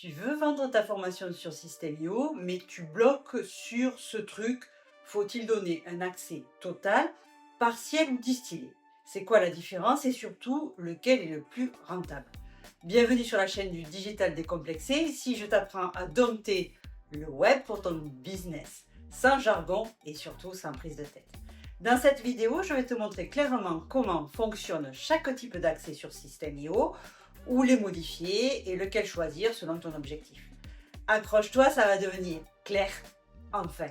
Tu veux vendre ta formation sur System.io, mais tu bloques sur ce truc. Faut-il donner un accès total, partiel ou distillé? C'est quoi la différence et surtout lequel est le plus rentable? Bienvenue sur la chaîne du Digital Décomplexé. Ici, je t'apprends à dompter le web pour ton business, sans jargon et surtout sans prise de tête. Dans cette vidéo, je vais te montrer clairement comment fonctionne chaque type d'accès sur System.io, où les modifier et lequel choisir selon ton objectif. Accroche-toi, ça va devenir clair, enfin.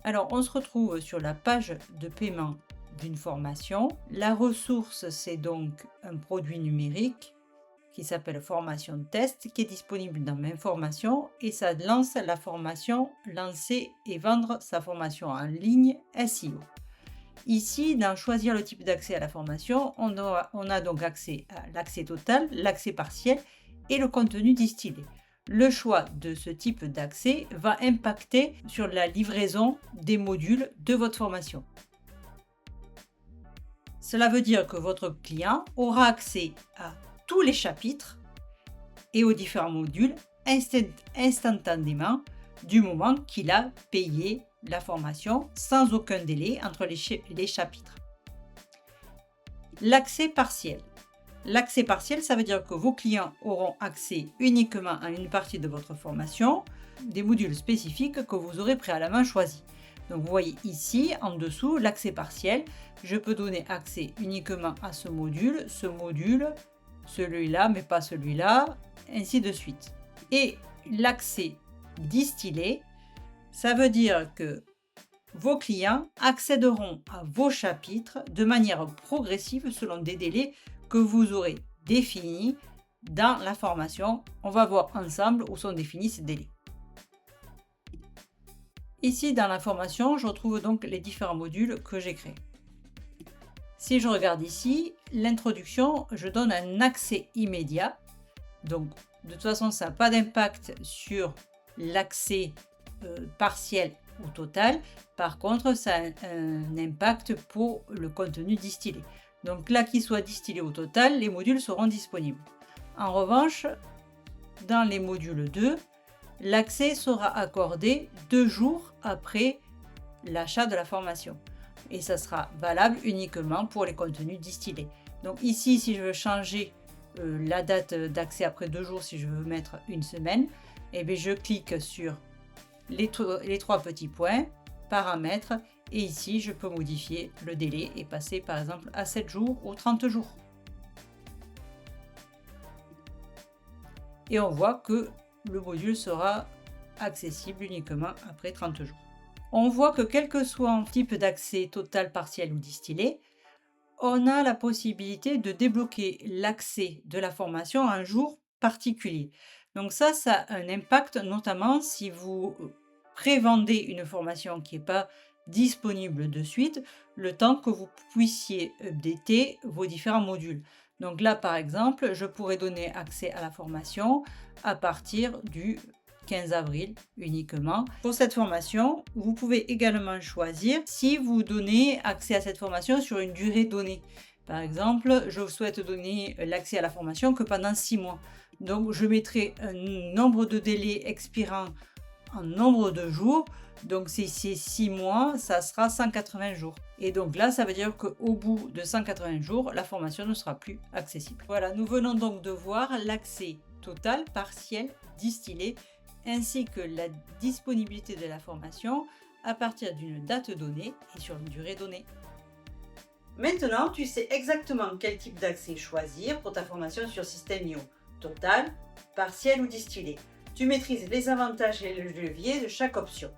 Alors, on se retrouve sur la page de paiement d'une formation. La ressource, c'est donc un produit numérique qui s'appelle Formation Test, qui est disponible dans mes formations et ça lance la formation Lancer et vendre sa formation en ligne SEO. Ici, dans choisir le type d'accès à la formation, on a donc accès à l'accès total, l'accès partiel et le contenu distillé. Le choix de ce type d'accès va impacter sur la livraison des modules de votre formation. Cela veut dire que votre client aura accès à tous les chapitres et aux différents modules instantanément du moment qu'il a payé la formation sans aucun délai entre les chapitres. L'accès partiel. L'accès partiel, ça veut dire que vos clients auront accès uniquement à une partie de votre formation, des modules spécifiques que vous aurez préalablement choisis. Donc vous voyez ici, en dessous, l'accès partiel. Je peux donner accès uniquement à ce module, celui-là, mais pas celui-là, ainsi de suite. Et l'accès distillé, ça veut dire que vos clients accéderont à vos chapitres de manière progressive selon des délais que vous aurez définis dans la formation. On va voir ensemble où sont définis ces délais. Ici, dans la formation, je retrouve donc les différents modules que j'ai créés. Si je regarde ici, l'introduction, je donne un accès immédiat. Donc, de toute façon, ça n'a pas d'impact sur l'accès partiel ou total. Par contre, ça a un impact pour le contenu distillé. Donc là, qu'il soit distillé ou total, les modules seront disponibles. En revanche, dans les modules 2, l'accès sera accordé 2 jours après l'achat de la formation. Et ça sera valable uniquement pour les contenus distillés. Donc ici, si je veux changer la date d'accès après 2 jours, si je veux mettre une semaine, eh bien, je clique sur les 3 petits points, paramètres, et ici je peux modifier le délai et passer par exemple à 7 jours ou 30 jours. Et on voit que le module sera accessible uniquement après 30 jours. On voit que quel que soit le type d'accès total, partiel ou distillé, on a la possibilité de débloquer l'accès de la formation à un jour particulier. Donc ça a un impact notamment si vous prévendez une formation qui n'est pas disponible de suite, le temps que vous puissiez updater vos différents modules. Donc là, par exemple, je pourrais donner accès à la formation à partir du 15 avril uniquement. Pour cette formation, vous pouvez également choisir si vous donnez accès à cette formation sur une durée donnée. Par exemple, je souhaite donner l'accès à la formation que pendant 6 mois. Donc, je mettrai un nombre de délais expirant en nombre de jours. Donc, si c'est 6 mois, ça sera 180 jours. Et donc là, ça veut dire qu'au bout de 180 jours, la formation ne sera plus accessible. Voilà, nous venons donc de voir l'accès total, partiel, distillé, ainsi que la disponibilité de la formation à partir d'une date donnée et sur une durée donnée. Maintenant, tu sais exactement quel type d'accès choisir pour ta formation sur System.io, total, partiel ou distillé. Tu maîtrises les avantages et les leviers de chaque option.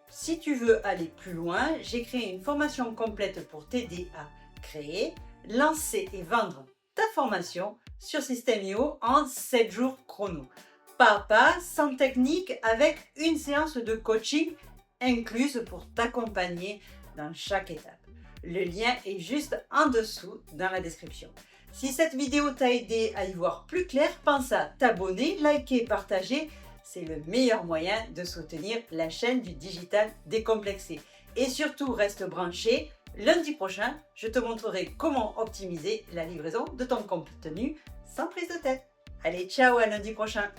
Si tu veux aller plus loin, j'ai créé une formation complète pour t'aider à créer, lancer et vendre ta formation sur System.io en 7 jours chrono. Pas à pas, sans technique, avec une séance de coaching incluse pour t'accompagner dans chaque étape. Le lien est juste en dessous dans la description. Si cette vidéo t'a aidé à y voir plus clair, pense à t'abonner, liker, partager. C'est le meilleur moyen de soutenir la chaîne du Digital Décomplexé. Et surtout, reste branché. Lundi prochain, je te montrerai comment optimiser la livraison de ton contenu sans prise de tête. Allez, ciao, à lundi prochain!